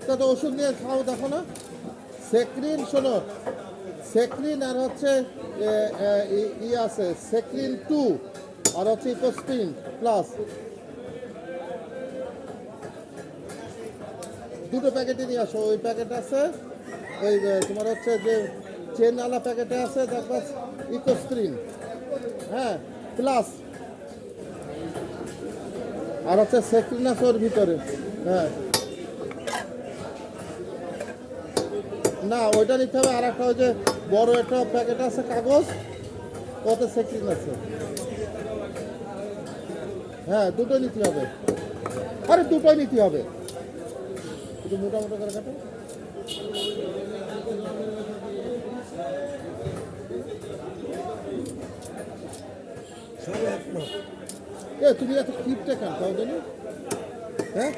তা তো ওষুধ নিয়ে খাও, দেখো না। সেক্রিন, শোনো, সেক্রিন আর হচ্ছে আছে সেক্রিন 2 আর হচ্ছে ইকোস্টিন প্লাস, দুটো প্যাকেটে নিয়ে আসো। ওই প্যাকেট আছে, ওই তোমার হচ্ছে যে চেনওয়ালা প্যাকেটে আছে দেখো ইকোস্ট্রিন, হ্যাঁ, প্লাস আর হচ্ছে সেক্রিন আছে ওর ভিতরে। হ্যাঁ, না ওইটা নিতে হবে। আর একটা ওই যে বড় একটা প্যাকেট আছে কাগজ, ওতে সেক্রিন আছে। হ্যাঁ, দুটো নিতে হবে। আরে দুটোই নিতে হবে, একটু মোটা মোটা করে কাটো। তুমি এত কিপটে কেন তাও জানি, হ্যাঁ।